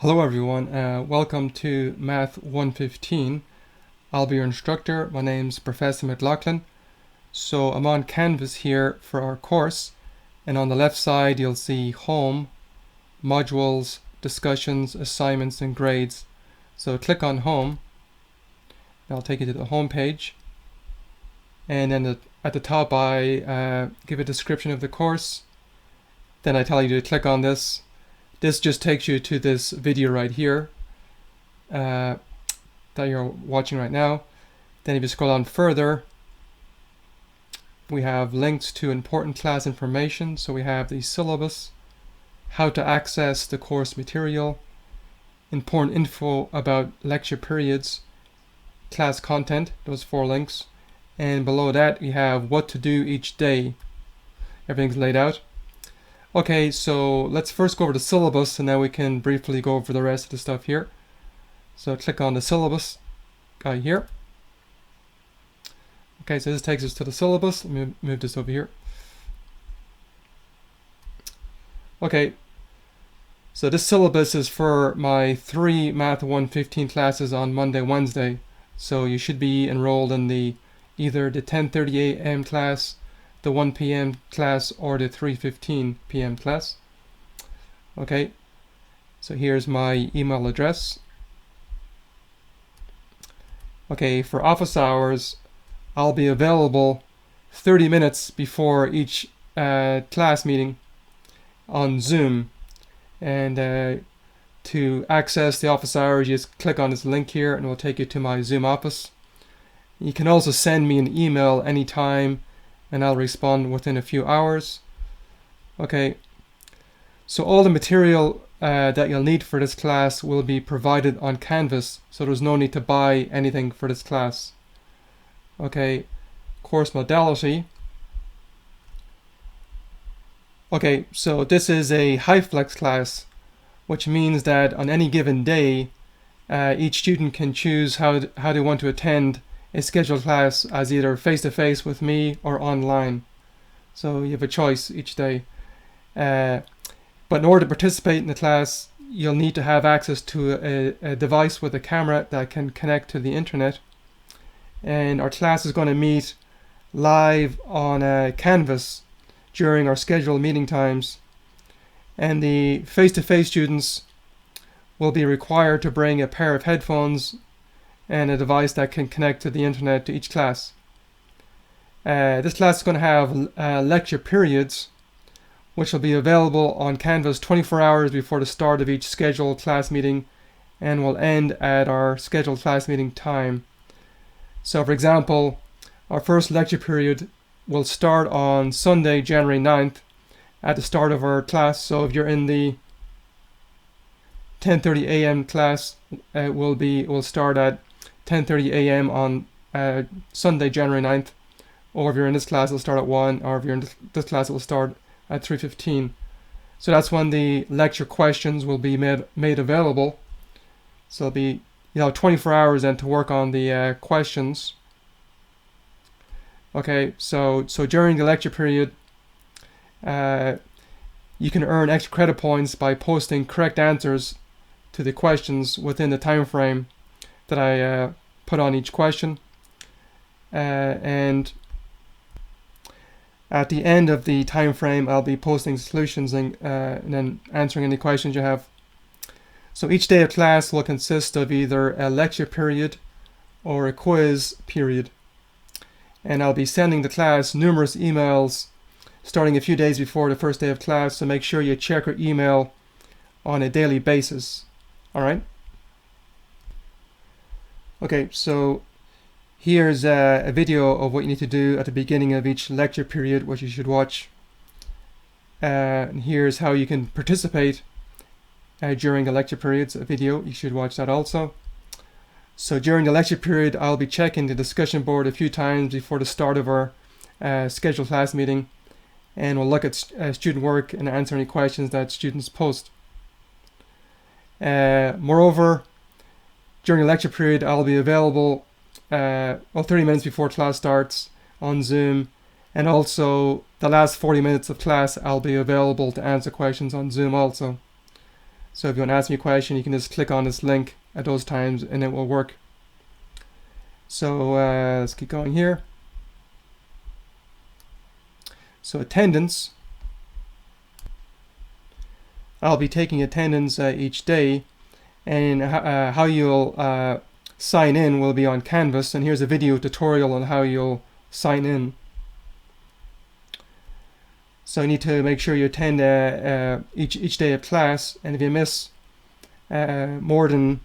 Hello everyone, welcome to Math 115. I'll be your instructor. My name's Professor McLaughlin. So I'm on Canvas here for our course, and on the left side you'll see Home, Modules, Discussions, Assignments and Grades. So click on Home, that'll take you to the home page, and then at the top I give a description of the course. Then I tell you to click on this. This just takes you to this video right here that you're watching right now. Then if you scroll on further, we have links to important class information. So we have the syllabus, how to access the course material, important info about lecture periods, class content, those 4 links. And below that we have what to do each day. Everything's laid out. Okay, so let's first go over the syllabus and then we can briefly go over the rest of the stuff here. So click on the syllabus guy here. Okay, so this takes us to the syllabus. Let me move this over here. Okay, so this syllabus is for my 3 Math 115 classes on Monday, Wednesday. So you should be enrolled in either the 10:30 a.m. class, the 1 p.m. class, or the 3:15 p.m. class. Okay, so here's my email address. Okay, for office hours, I'll be available 30 minutes before each class meeting on Zoom. And to access the office hours, you just click on this link here and it will take you to my Zoom office. You can also send me an email anytime and I'll respond within a few hours. Okay, so all the material that you'll need for this class will be provided on Canvas, so there's no need to buy anything for this class. Okay, course modality. Okay, so this is a HyFlex class, which means that on any given day, each student can choose how they want to attend a scheduled class as either face-to-face with me or online. So you have a choice each day. But in order to participate in the class, you'll need to have access to a device with a camera that can connect to the internet. And our class is going to meet live on Canvas during our scheduled meeting times. And the face-to-face students will be required to bring a pair of headphones and a device that can connect to the internet to each class. This class is going to have lecture periods, which will be available on Canvas 24 hours before the start of each scheduled class meeting and will end at our scheduled class meeting time. So for example, our first lecture period will start on Sunday, January 9th at the start of our class. So if you're in the 10:30 a.m. class, will start at 10:30 a.m. on Sunday, January 9th, or if you're in this class, it'll start at 1, or if you're in this class, it'll start at 3:15. So that's when the lecture questions will be made available. So it'll be 24 hours then to work on the questions. Okay, so during the lecture period, you can earn extra credit points by posting correct answers to the questions within the time frame that I put on each question. And at the end of the time frame, I'll be posting solutions and then answering any questions you have. So each day of class will consist of either a lecture period or a quiz period. And I'll be sending the class numerous emails starting a few days before the first day of class, so make sure you check your email on a daily basis. Alright? Okay, so here's a video of what you need to do at the beginning of each lecture period, which you should watch. And here's how you can participate during the lecture periods, a video. You should watch that also. So during the lecture period, I'll be checking the discussion board a few times before the start of our scheduled class meeting, and we'll look at student work and answer any questions that students post. Moreover, during the lecture period, I'll be available 30 minutes before class starts on Zoom, and also the last 40 minutes of class I'll be available to answer questions on Zoom also. So if you want to ask me a question, you can just click on this link at those times and it will work. So let's keep going here. So attendance. I'll be taking attendance each day, and how you'll sign in will be on Canvas, and here's a video tutorial on how you'll sign in. So you need to make sure you attend each day of class, and if you miss more than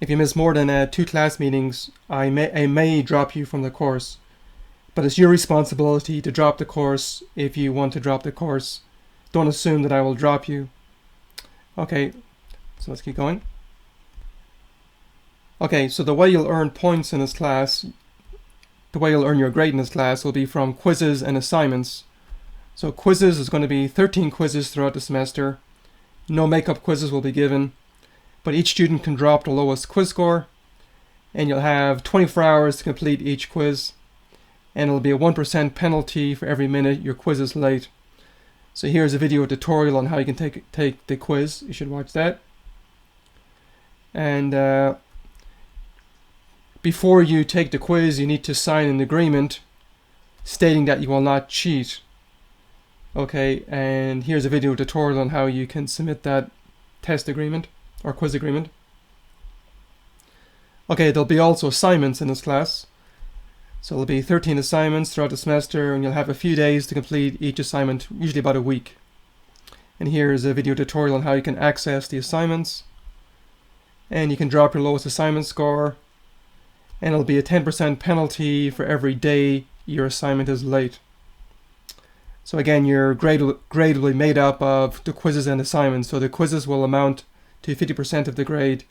2 class meetings, I may drop you from the course. But it's your responsibility to drop the course if you want to drop the course. Don't assume that I will drop you. Okay, so let's keep going. Okay, so the way you'll earn points in this class, the way you'll earn your grade in this class will be from quizzes and assignments. So quizzes is going to be 13 quizzes throughout the semester. No makeup quizzes will be given, but each student can drop the lowest quiz score, and you'll have 24 hours to complete each quiz, and it'll be a 1% penalty for every minute your quiz is late. So here's a video tutorial on how you can take the quiz. You should watch that. And before you take the quiz, you need to sign an agreement stating that you will not cheat. Okay, and here's a video tutorial on how you can submit that test agreement or quiz agreement. Okay, there'll be also assignments in this class. So there'll be 13 assignments throughout the semester, and you'll have a few days to complete each assignment, usually about a week. And here's a video tutorial on how you can access the assignments. And you can drop your lowest assignment score, and it'll be a 10% penalty for every day your assignment is late. So again, your grade will be made up of the quizzes and assignments. So the quizzes will amount to 50% of the grade.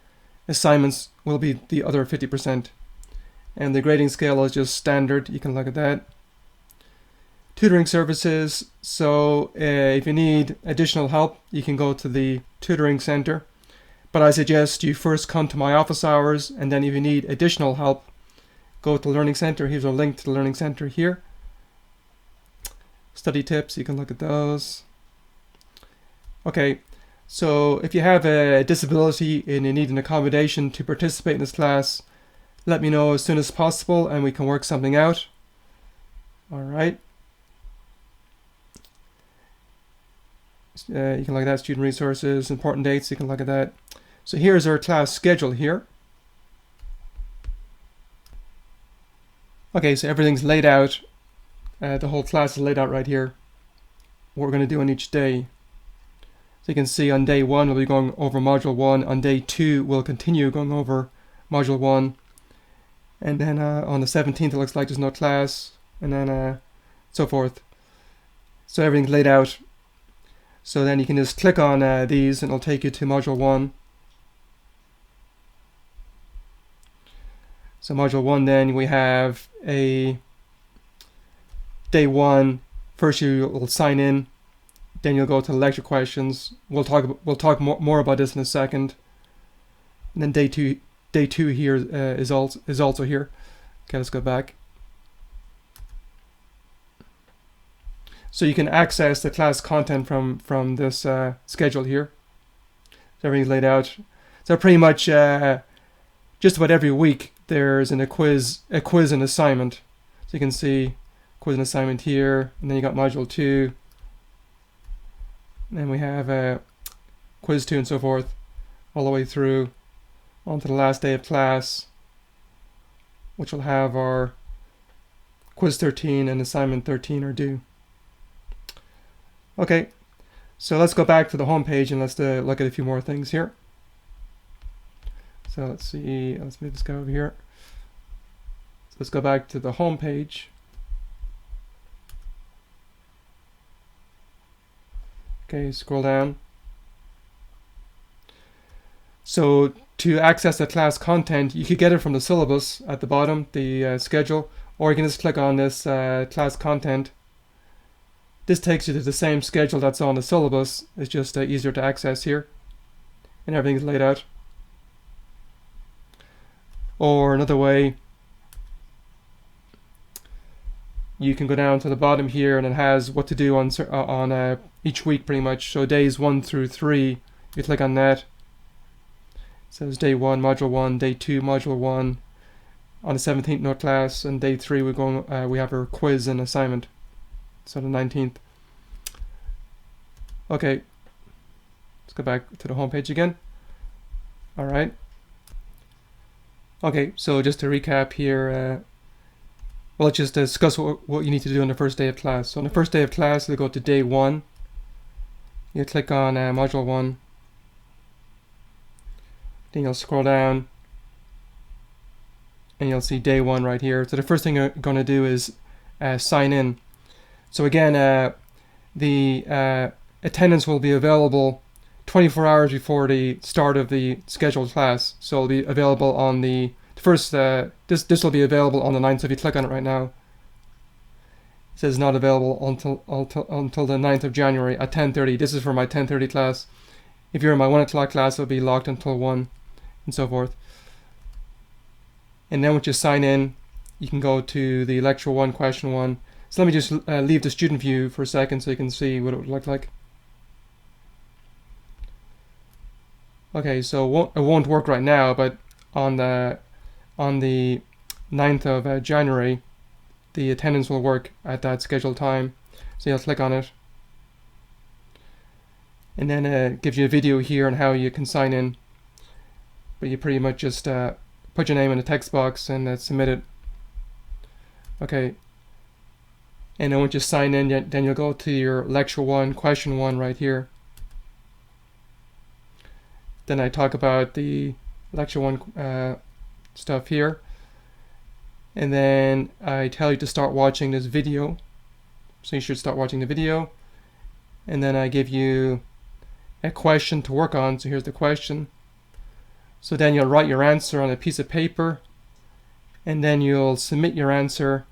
Assignments will be the other 50%. And the grading scale is just standard. You can look at that. Tutoring services. So if you need additional help, you can go to the tutoring center. But I suggest you first come to my office hours, and then if you need additional help, go to the Learning Center. Here's a link to the Learning Center here. Study tips, you can look at those. Okay, so if you have a disability and you need an accommodation to participate in this class, let me know as soon as possible and we can work something out. All right. You can look at that, student resources, important dates, you can look at that. So here's our class schedule here. Okay, so everything's laid out. The whole class is laid out right here. What we're going to do on each day. So you can see on day 1 we'll be going over module 1. On day 2 we'll continue going over module 1. And then on the 17th it looks like there's no class. And then so forth. So everything's laid out. So then you can just click on these and it'll take you to module 1. So module 1, then we have a day 1. First you will sign in, then you'll go to lecture questions. We'll talk more about this in a second. And then day 2 here is also here. Okay, let's go back. So you can access the class content from this schedule here. So everything's laid out. So pretty much just about every week there's a quiz and assignment. So you can see quiz and assignment here, and then you got module 2. And then we have quiz 2 and so forth, all the way through onto the last day of class, which will have our quiz 13 and assignment 13 are due. Okay, so let's go back to the home page and let's look at a few more things here. So let's see, let's move this guy over here. So let's go back to the home page. Okay, scroll down. So to access the class content, you could get it from the syllabus at the bottom, the schedule, or you can just click on this class content. This takes you to the same schedule that's on the syllabus. It's just easier to access here, and everything's laid out. Or another way, you can go down to the bottom here, and it has what to do on each week pretty much. So days 1 through 3, you click on that. It says day 1, module 1, day 2, module 1. On the 17th, no class, and day 3 we have our quiz and assignment. So the 19th. Okay, let's go back to the home page again. All right. Okay, so just to recap here, well, let's just discuss what you need to do on the first day of class. So on the first day of class, you'll go to day 1. You click on module 1. Then you'll scroll down, and you'll see day 1 right here. So the first thing you're going to do is sign in. So again, the attendance will be available 24 hours before the start of the scheduled class. So it'll be available on the first, this will be available on the 9th. So if you click on it right now, it says not available until the 9th of January at 10:30. This is for my 10:30 class. If you're in my 1 o'clock class, it'll be locked until 1, and so forth. And then once you sign in, you can go to the lecture 1, question 1. So let me just leave the student view for a second so you can see what it would look like. Okay, so it won't work right now, but on the 9th of January, the attendance will work at that scheduled time. So you'll click on it, and then it gives you a video here on how you can sign in. But you pretty much just put your name in the text box and submit it. Okay, and then once you sign in, then you'll go to your lecture 1, question 1 right here. Then I talk about the lecture 1 stuff here, and then I tell you to start watching this video. So you should start watching the video, and then I give you a question to work on. So here's the question. So then you'll write your answer on a piece of paper, and then you'll submit your answer,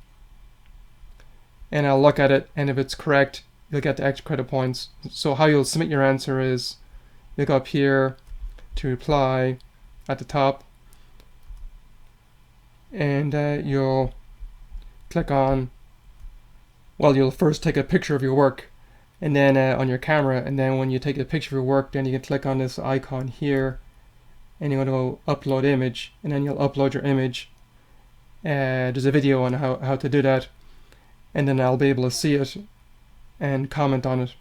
and I'll look at it, and if it's correct, you'll get the extra credit points. So how you'll submit your answer is you'll go up here to reply at the top, and you'll click on, well, you'll first take a picture of your work, and then on your camera, and then when you take a picture of your work, then you can click on this icon here, and you're going to go upload image, and then you'll upload your image. There's a video on how to do that, and then I'll be able to see it and comment on it.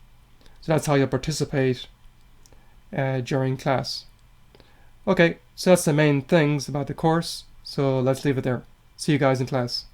So that's how you'll participate during class. Okay, so that's the main things about the course, so let's leave it there. See you guys in class.